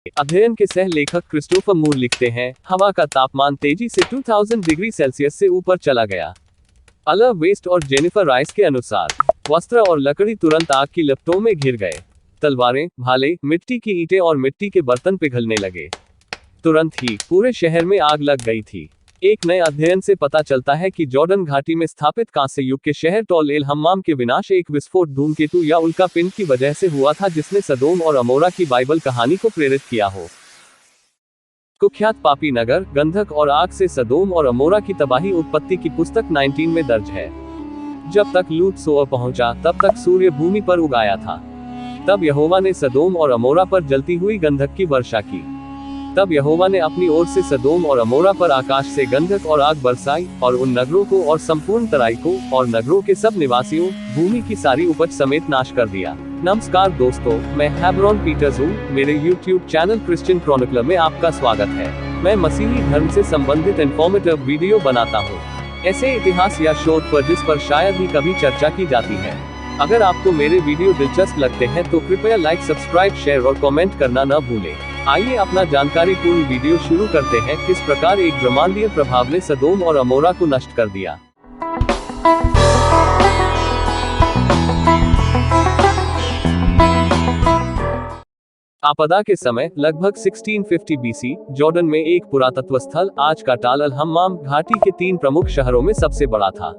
अध्ययन के सह लेखक क्रिस्टोफर मूर लिखते हैं, हवा का तापमान तेजी से 2000 डिग्री सेल्सियस से ऊपर चला गया। अलर वेस्ट और जेनिफर राइस के अनुसार वस्त्र और लकड़ी तुरंत आग की लपटों में घिर गए। तलवारें, भाले, मिट्टी की ईंटें और मिट्टी के बर्तन पिघलने लगे। तुरंत ही पूरे शहर में आग लग गई थी। एक नए अध्ययन से पता चलता है कि जॉर्डन घाटी में स्थापित कांस्य युग के शहर टॉल एल हम्माम के विनाश एक विस्फोट धूमकेतु या उल्का पिंड की वजह से हुआ था, जिसने सदोम और अमोरा की बाइबल कहानी को प्रेरित किया हो। कुख्यात पापी नगर, गंधक और आग से सदोम और अमोरा की तबाही उत्पत्ति की पुस्तक 19 में दर्ज है। जब तक लूत सोअर पहुंचा, तब तक सूर्य भूमि पर उगाया था। तब यहोवा ने सदोम और अमोरा पर जलती हुई गंधक की वर्षा की। तब यहोवा ने अपनी ओर से सदोम और अमोरा पर आकाश से गंधक और आग बरसाई और उन नगरों को और संपूर्ण तराई को और नगरों के सब निवासियों, भूमि की सारी उपज समेत नाश कर दिया। नमस्कार दोस्तों, मैं हेब्रोन पीटर्स हूँ। मेरे YouTube चैनल क्रिश्चियन क्रॉनिकलर में आपका स्वागत है। मैं मसीही धर्म से संबंधित इन्फॉर्मेटिव वीडियो बनाता हूँ, ऐसे इतिहास या शोध पर जिस पर शायद ही कभी चर्चा की जाती है। अगर आपको मेरे वीडियो दिलचस्प लगते हैं तो कृपया लाइक, सब्सक्राइब, शेयर और कमेंट करना न भूलें। आइए अपना जानकारीपूर्ण वीडियो शुरू करते हैं। किस प्रकार एक ब्रह्मांडीय प्रभाव ने सदोम और अमोरा को नष्ट कर दिया। आपदा के समय लगभग 1650 BC जॉर्डन में एक पुरातत्व स्थल, आज का टाल अल हम्माम, घाटी के 3 प्रमुख शहरों में सबसे बड़ा था।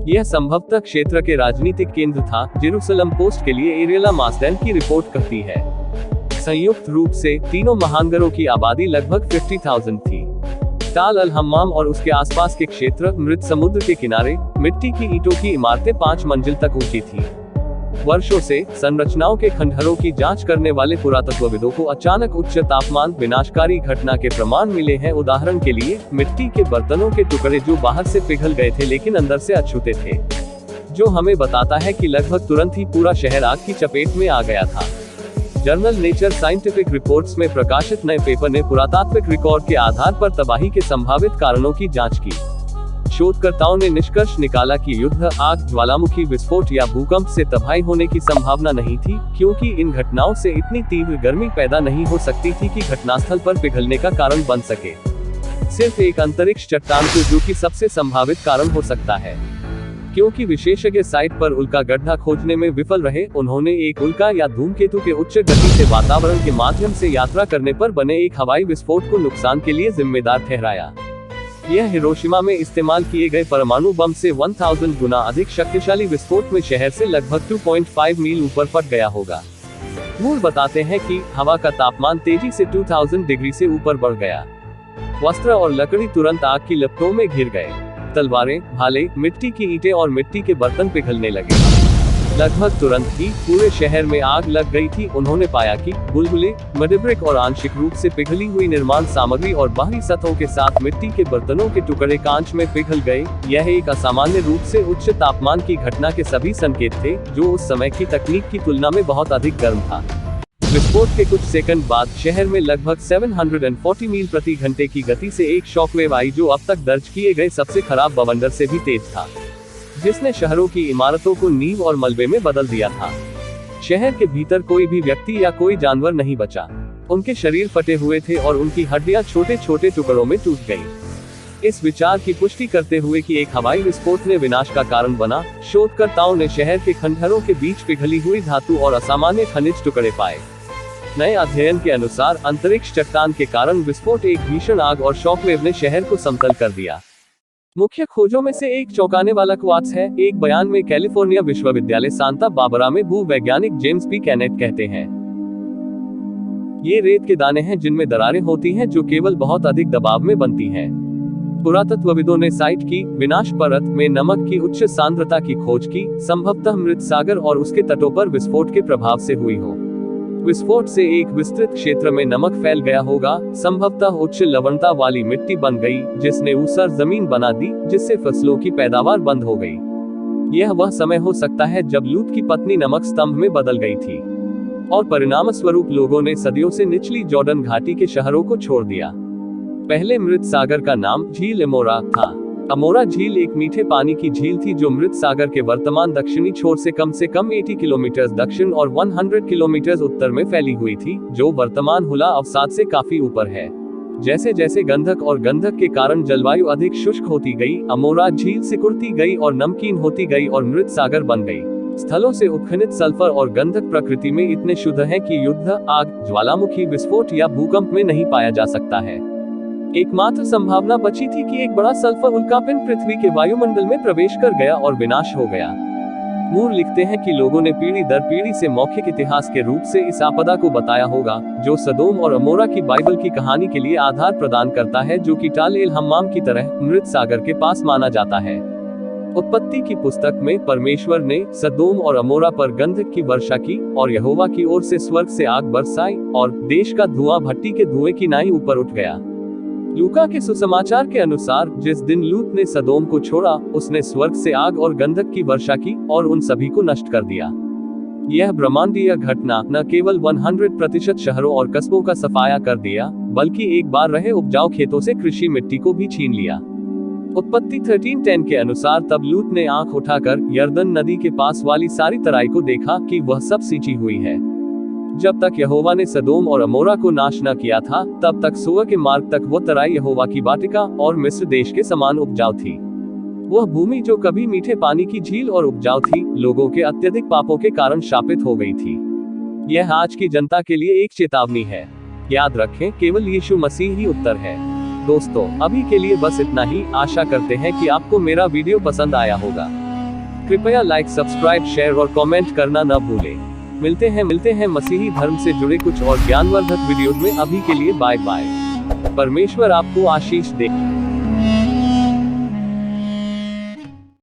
यह संभवतः क्षेत्र के राजनीतिक केंद्र था। जेरूसलम पोस्ट के लिए एरियला मास्डेन की रिपोर्ट कहती है, संयुक्त रूप से तीनों महानगरों की आबादी लगभग 50,000 थी। टाल अल हम्माम और उसके आसपास के क्षेत्र मृत समुद्र के किनारे, मिट्टी की ईंटों की इमारतें 5 मंजिल तक ऊंची थी। वर्षों से संरचनाओं के खंडहरों की जांच करने वाले पुरातत्वविदों को अचानक उच्च तापमान विनाशकारी घटना के प्रमाण मिले हैं। उदाहरण के लिए, मिट्टी के बर्तनों के टुकड़े जो बाहर से पिघल गए थे लेकिन अंदर से अछूते थे, जो हमें बताता है कि लगभग तुरंत ही पूरा शहर आग की चपेट में आ गया था। जर्नल नेचर साइंटिफिक रिपोर्ट्स में प्रकाशित नए पेपर ने पुरातात्विक रिकॉर्ड के आधार पर तबाही के संभावित कारणों की जांच की। शोधकर्ताओं ने निष्कर्ष निकाला कि युद्ध, आग, ज्वालामुखी विस्फोट या भूकंप से तबाही होने की संभावना नहीं थी, क्योंकि इन घटनाओं से इतनी तीव्र गर्मी पैदा नहीं हो सकती थी कि घटनास्थल पर पिघलने का कारण बन सके। सिर्फ एक अंतरिक्ष चट्टान को, जो कि सबसे संभावित कारण हो सकता है। क्योंकि विशेषज्ञ साइट पर उल्का गड्ढा खोजने में विफल रहे, उन्होंने एक उल्का या धूमकेतु के उच्च गति से वातावरण के माध्यम से यात्रा करने पर बने एक हवाई विस्फोट को नुकसान के लिए जिम्मेदार ठहराया। यह हिरोशिमा में इस्तेमाल किए गए परमाणु बम से 1000 गुना अधिक शक्तिशाली विस्फोट में शहर से लगभग 2.5 मील ऊपर फट गया होगा। मूर बताते हैं कि हवा का तापमान तेजी से 2000 डिग्री से ऊपर बढ़ गया। वस्त्र और लकड़ी तुरंत आग की लपटों में घिर गए। तलवारें, भाले, मिट्टी की ईंटें और मिट्टी के बर्तन पिघलने लगे। लगभग तुरंत ही पूरे शहर में आग लग गई थी। उन्होंने पाया कि बुलबुले, मडब्रिक और आंशिक रूप से पिघली हुई निर्माण सामग्री और बाहरी सतहों के साथ मिट्टी के बर्तनों के टुकड़े कांच में पिघल गए। यह एक असामान्य रूप से उच्च तापमान की घटना के सभी संकेत थे, जो उस समय की तकनीक की तुलना में बहुत अधिक गर्म था। विस्फोट के कुछ सेकंड बाद शहर में लगभग 740 मील प्रति घंटे की गति से एक शॉकवेव आई, जो अब तक दर्ज किए गए सबसे खराब बवंडर से भी तेज था, जिसने शहरों की इमारतों को नींव और मलबे में बदल दिया था। शहर के भीतर कोई भी व्यक्ति या कोई जानवर नहीं बचा। उनके शरीर फटे हुए थे और उनकी हड्डियां छोटे छोटे टुकड़ों में टूट गईं। इस विचार की पुष्टि करते हुए कि एक हवाई विस्फोट ने विनाश का कारण बना, शोधकर्ताओं ने शहर के खंडहरों के बीच पिघली हुई धातु और असामान्य खनिज टुकड़े पाए। नए अध्ययन के अनुसार अंतरिक्ष चट्टान के कारण विस्फोट एक भीषण आग और शॉकवेव ने शहर को समतल कर दिया। मुख्य खोजों में से एक चौंकाने वाला क्वार्ट्ज है। एक बयान में कैलिफोर्निया विश्वविद्यालय सांता बारबरा में भूवैज्ञानिक जेम्स पी कैनेट कहते हैं, ये रेत के दाने हैं जिनमें दरारें होती हैं, जो केवल बहुत अधिक दबाव में बनती हैं। पुरातत्वविदों ने साइट की विनाश परत में नमक की उच्च सांद्रता की खोज की, संभवतः मृत सागर और उसके तटों पर विस्फोट के प्रभाव से हुई हो। विस्फोट से एक विस्तृत क्षेत्र में नमक फैल गया होगा, संभवतः उच्च लवणता वाली मिट्टी बन गई, जिसने ऊसर जमीन बना दी, जिससे फसलों की पैदावार बंद हो गई। यह वह समय हो सकता है जब लूत की पत्नी नमक स्तंभ में बदल गई थी, और परिणाम स्वरूप लोगों ने सदियों से निचली जॉर्डन घाटी के शहरों को छोड़ दिया। पहले मृत सागर का नाम झील एमोरा था। अमोरा झील एक मीठे पानी की झील थी जो मृत सागर के वर्तमान दक्षिणी छोर से कम 80 किलोमीटर दक्षिण और 100 किलोमीटर उत्तर में फैली हुई थी, जो वर्तमान हुला अवसाद से काफी ऊपर है। जैसे जैसे गंधक और गंधक के कारण जलवायु अधिक शुष्क होती गई, अमोरा झील सिकुड़ती गई और नमकीन होती गई और मृत सागर बन गई। स्थलों से उत्खनित सल्फर और गंधक प्रकृति में इतने शुद्ध हैं कि युद्ध, आग, ज्वालामुखी विस्फोट या भूकंप में नहीं पाया जा सकता है। एकमात्र संभावना बची थी कि एक बड़ा सल्फर उल्कापिंड पृथ्वी के वायुमंडल में प्रवेश कर गया और विनाश हो गया। मूर लिखते हैं कि लोगों ने पीढ़ी दर पीढ़ी से मौखिक इतिहास के रूप से इस आपदा को बताया होगा, जो सदोम और अमोरा की बाइबल की कहानी के लिए आधार प्रदान करता है, जो कि टाल एल हम्माम की तरह मृत सागर के पास माना जाता है। उत्पत्ति की पुस्तक में परमेश्वर ने सदोम और अमोरा पर गंधक की वर्षा की और यहोवा की ओर से स्वर्ग से आग बरसाई और देश का धुआं भट्टी के धुएं की नाई ऊपर उठ गया। लूका के सुसमाचार के अनुसार जिस दिन लूत ने सदोम को छोड़ा, उसने स्वर्ग से आग और गंधक की वर्षा की और उन सभी को नष्ट कर दिया। यह ब्रह्मांडीय घटना न केवल 100% शहरों और कस्बों का सफाया कर दिया, बल्कि एक बार रहे उपजाऊ खेतों से कृषि मिट्टी को भी छीन लिया। उत्पत्ति 13:10 के अनुसार तब लूत ने आंख उठाकर यरदन नदी के पास वाली सारी तराई को देखा कि वह सब सींची हुई है। जब तक यहोवा ने सदोम और अमोरा को नाश न किया था, तब तक सुअ के मार्ग तक वो तराई यहोवा की वाटिका और मिस्र देश के समान उपजाऊ थी। वह भूमि जो कभी मीठे पानी की झील और उपजाऊ थी, लोगों के अत्यधिक पापों के कारण शापित हो गई थी। यह आज की जनता के लिए एक चेतावनी है। याद रखें, केवल यीशु मसीह ही उत्तर है। दोस्तों, अभी के लिए बस इतना ही। आशा करते हैं कि आपको मेरा वीडियो पसंद आया होगा। कृपया लाइक, सब्सक्राइब, शेयर और कमेंट करना न भूलें। मिलते हैं मसीही धर्म से जुड़े कुछ और ज्ञानवर्धक वीडियोज में। अभी के लिए बाय बाय। परमेश्वर आपको आशीष दे।